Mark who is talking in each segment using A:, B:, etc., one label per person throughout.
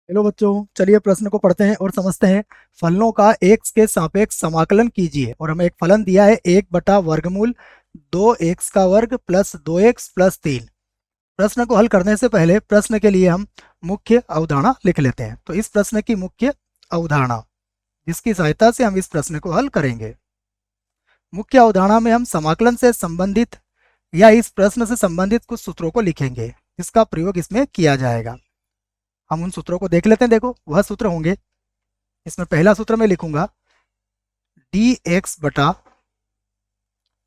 A: Hello बच्चों, चलिए प्रश्न को पढ़ते हैं और समझते हैं। फलनों का एक्स के सापेक्ष समाकलन कीजिए। और हमें एक फलन दिया है 1/वर्गमूल 2x का वर्ग प्लस 2x प्लस 3। प्रश्न को हल करने से पहले प्रश्न के लिए हम मुख्य अवधारणा लिख लेते हैं। तो इस प्रश्न की मुख्य अवधारणा, जिसकी सहायता से हम इस प्रश्न को हल करेंगे। मुख्य अवधारणा में हम समाकलन से संबंधित या इस प्रश्न से संबंधित कुछ सूत्रों को लिखेंगे, जिसका प्रयोग इसमें किया जाएगा। हम उन सूत्रों को देख लेते हैं। देखो, वह सूत्र होंगे, इसमें पहला सूत्र मैं लिखूंगा dx बटा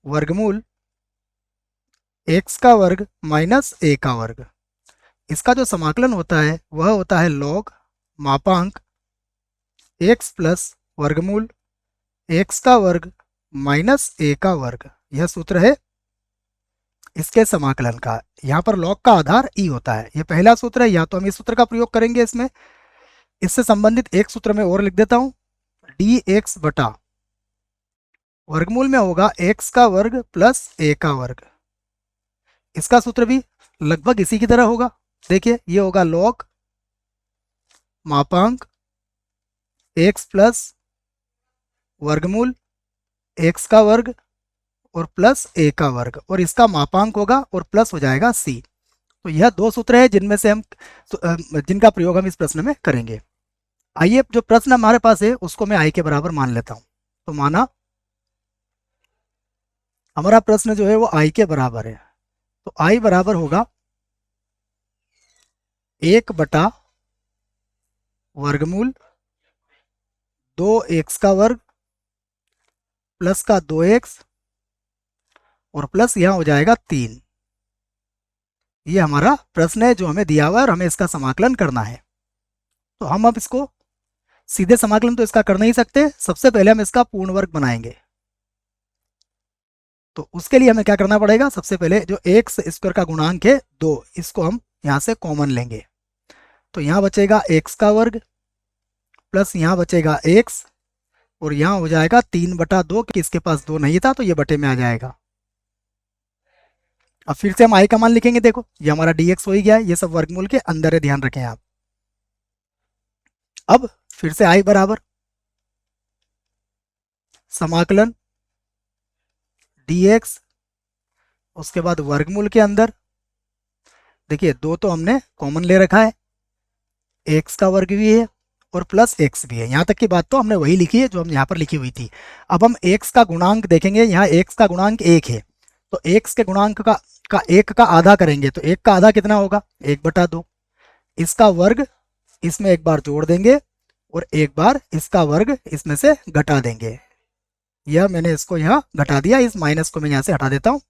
A: वर्गमूल x का वर्ग माइनस a का वर्ग। इसका जो समाकलन होता है वह होता है log मापांक x प्लस वर्गमूल x का वर्ग माइनस a का वर्ग। यह सूत्र है इसके समाकलन का। यहाँ पर log का आधार e होता है। यह पहला सूत्र है। या तो हम इस सूत्र का प्रयोग करेंगे इसमें। इससे संबंधित एक सूत्र में और लिख देता हूं, dx बटा वर्गमूल में होगा x का वर्ग प्लस a का वर्ग। इसका सूत्र भी लगभग इसी की तरह होगा। देखिए, ये होगा log मापांक x प्लस वर्गमूल x का वर्ग और प्लस a का वर्ग, और इसका मापांक होगा और प्लस हो जाएगा c। तो यह दो सूत्र है जिनमें से हम जिनका प्रयोग हम इस प्रश्न में करेंगे। आइए, जो प्रश्न हमारे पास है उसको मैं i के बराबर मान लेता हूं। तो माना हमारा प्रश्न जो है वो i के बराबर है। तो i बराबर होगा 1/वर्गमूल 2x का वर्ग प्लस का 2x और प्लस यहाँ हो जाएगा 3। ये हमारा प्रश्न है जो हमें दिया हुआ है और हमें इसका समाकलन करना है। तो हम अब इसको सीधे समाकलन तो इसका कर नहीं सकते। सबसे पहले हम इसका पूर्ण वर्ग बनाएंगे। तो उसके लिए हमें क्या करना पड़ेगा, सबसे पहले जो एक्स स्क्वायर का गुणांक है 2, इसको हम यहाँ से कॉमन लेंगे। तो यहाँ बचेगा एक्स का वर्ग प्लस यहाँ बचेगा एक्स और यहाँ हो जाएगा 3/2, कि इसके पास 2 नहीं था तो ये बटे में आ जाएगा। अब फिर से हम आई का मान लिखेंगे। देखो, ये हमारा dx हो ही गया है। ये सब वर्गमूल के अंदर है, ध्यान रखें आप। अब फिर से आई बराबर समाकलन dx, उसके बाद वर्गमूल के अंदर देखिए 2 तो हमने कॉमन ले रखा है, एक्स का वर्ग भी है और प्लस एक्स भी है। यहाँ तक की बात तो हमने वही लिखी है जो हम यहाँ पर लिखी हुई थी। अब हम एक्स का गुणांक देखेंगे। यहाँ एक्स का गुणांक 1 है, तो एक्स के गुणांक का 1 का आधा करेंगे। तो 1 का आधा कितना होगा, 1/2। इसका वर्ग इसमें एक बार जोड़ देंगे और एक बार इसका वर्ग इसमें से घटा देंगे। यह मैंने इसको यहाँ घटा दिया, इस माइनस को मैं यहाँ से हटा देता हूँ।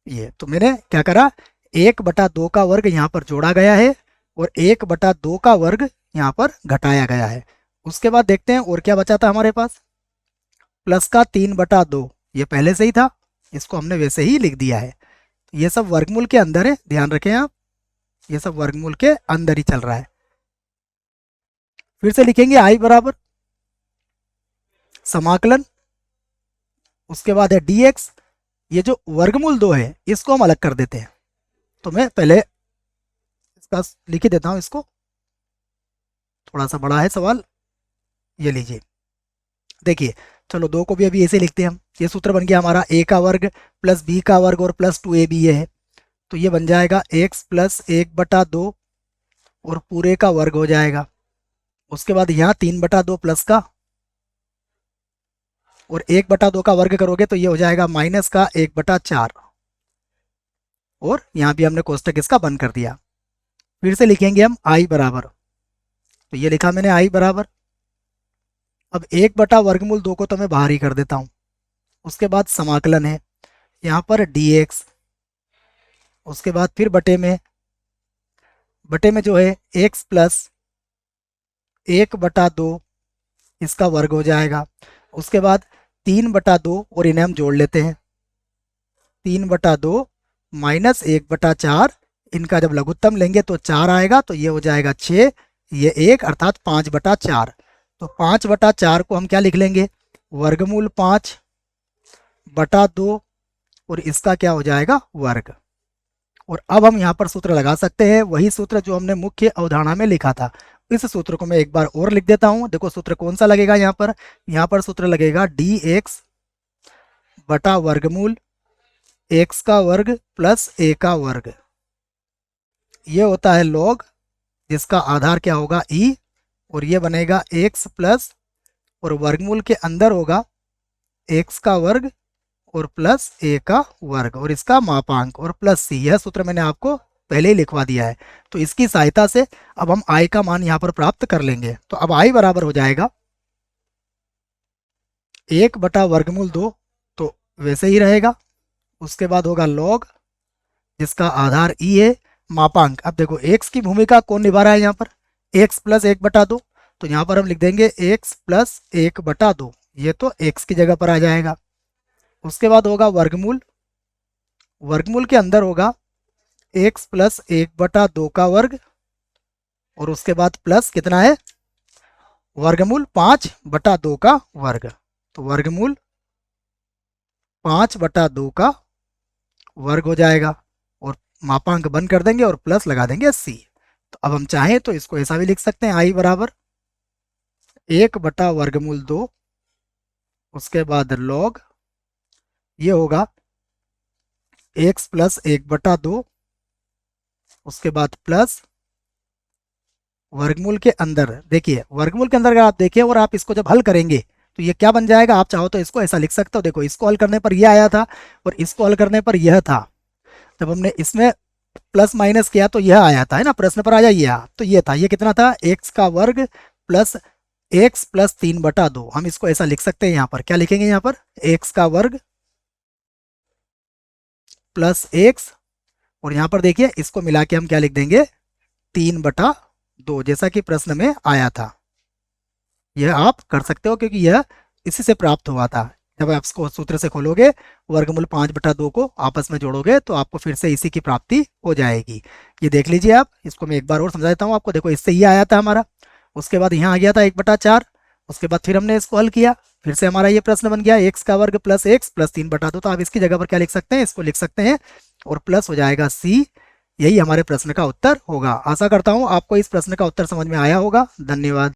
A: ये तो मैंने क्या करा, 1/2 का वर्ग यहाँ पर जोड़ा गया है और 1/2 का वर्ग यहाँ पर घटाया गया है। उसके बाद देखते हैं और क्या बचा था हमारे पास, प्लस का 3/2। ये पहले से ही था, इसको हमने वैसे ही लिख दिया है। ये सब वर्गमूल के अंदर है, ध्यान रखें आप। ये सब वर्गमूल के अंदर ही चल रहा है। फिर से लिखेंगे आई बराबर समाकलन, उसके बाद है dx। ये जो वर्गमूल 2 है इसको हम अलग कर देते हैं। तो मैं पहले इसका लिख ही देता हूं, इसको थोड़ा सा बड़ा है सवाल। ये लीजिए, देखिए, चलो 2 को भी अभी ऐसे लिखते हैं हम। ये सूत्र बन गया हमारा a का वर्ग प्लस b का वर्ग और प्लस 2ab ये है। तो ये बन जाएगा x प्लस 1/2 और पूरे का वर्ग हो जाएगा। उसके बाद यहाँ 3/2 प्लस का और 1/2 का वर्ग करोगे तो ये हो जाएगा माइनस का 1/4। और यहाँ भी हमने कोष्टक इसका बंद कर दिया। फिर से लिखेंगे हम आई बराबर, तो ये लिखा मैंने आई बराबर। अब 1/वर्गमूल 2 को तो मैं बाहर ही कर देता हूँ। उसके बाद समाकलन है यहाँ पर dx, उसके बाद फिर बटे में जो है x प्लस 1/2 इसका वर्ग हो जाएगा। उसके बाद 3/2 और इन्हें हम जोड़ लेते हैं, 3/2 माइनस 1/4। इनका जब लघुत्तम लेंगे तो 4 आएगा, तो ये हो जाएगा 6, ये 1 अर्थात 5/4। तो 5/4 को हम क्या लिख लेंगे, वर्गमूल 5/2 और इसका क्या हो जाएगा वर्ग। और अब हम यहाँ पर सूत्र लगा सकते हैं, वही सूत्र जो हमने मुख्य अवधारणा में लिखा था। इस सूत्र को मैं एक बार और लिख देता हूँ। देखो सूत्र कौन सा लगेगा यहाँ पर सूत्र लगेगा dx बटा वर्गमूल x का वर्ग प्लस a का वर्ग। ये होता है log, जिसका आधार क्या होगा e, और ये बनेगा x प्लस, और वर्गमूल के अंदर होगा x का वर्ग और प्लस a का वर्ग, और इसका मापांक और प्लस c। यह सूत्र मैंने आपको पहले ही लिखवा दिया है। तो इसकी सहायता से अब हम i का मान यहाँ पर प्राप्त कर लेंगे। तो अब i बराबर हो जाएगा 1 बटा वर्गमूल 2, तो वैसे ही रहेगा। उसके बाद होगा log, जिसका आधार e है, मापांक। अब देखो x की भूमिका कौन निभा रहा है यहाँ पर, x प्लस 1 बटा 2, तो यहाँ पर हम लिख देंगे x प्लस 1 बटा 2, ये तो x की जगह पर आ जाएगा। उसके बाद होगा वर्गमूल, वर्गमूल के अंदर होगा x प्लस 1 बटा 2 का वर्ग, और उसके बाद प्लस कितना है, वर्गमूल 5 बटा 2 का वर्ग। तो वर्गमूल 5 बटा 2 का वर्ग हो जाएगा, और मापांक बंद कर देंगे और प्लस लगा देंगे c। तो अब हम चाहें तो इसको ऐसा भी लिख सकते हैं, i बराबर 1 बटा वर्गमूल 2, उसके बाद log, ये होगा x प्लस 1 बटा 2, उसके बाद प्लस वर्गमूल के अंदर। देखिए वर्गमूल के अंदर अगर आप देखिए और आप इसको जब हल करेंगे तो ये क्या बन जाएगा, आप चाहो तो इसको ऐसा लिख सकते हो। देखो इसको हल करने पर यह आया था और इसको हल करने पर यह था। जब हमने इसमें प्लस माइनस किया तो यह आया था, है ना, प्रश्न पर आ जाइए। तो ये था, ये कितना था, x का वर्ग प्लस x प्लस 3 बटा 2। हम इसको ऐसा लिख सकते हैं। यहाँ पर क्या लिखेंगे, यहाँ पर x का वर्ग प्लस x, और यहाँ पर देखिए इसको मिला के हम क्या लिख देंगे, 3 बटा 2, जैसा कि प्रश्न में आया था। यह आप कर सकते हो क्योंकि यह इसी से प्राप्त हुआ था। जब आप इसको सूत्र से खोलोगे, वर्गमूल 5 बटा 2 को आपस में जोड़ोगे तो आपको फिर से इसी की प्राप्ति हो जाएगी। ये देख लीजिए आप, इसको मैं एक बार और समझा देता हूँ आपको। देखो इससे ये आया था हमारा, उसके बाद यहाँ आ गया था 1 बटा 4, उसके बाद फिर हमने इसको हल किया, फिर से हमारा ये प्रश्न बन गया x का वर्ग प्लस x प्लस 3 बटा 2। तो आप इसकी जगह पर क्या लिख सकते हैं, इसको लिख सकते हैं, और प्लस हो जाएगा c। यही हमारे प्रश्न का उत्तर होगा। आशा करता हूँ आपको इस प्रश्न का उत्तर समझ में आया होगा। धन्यवाद।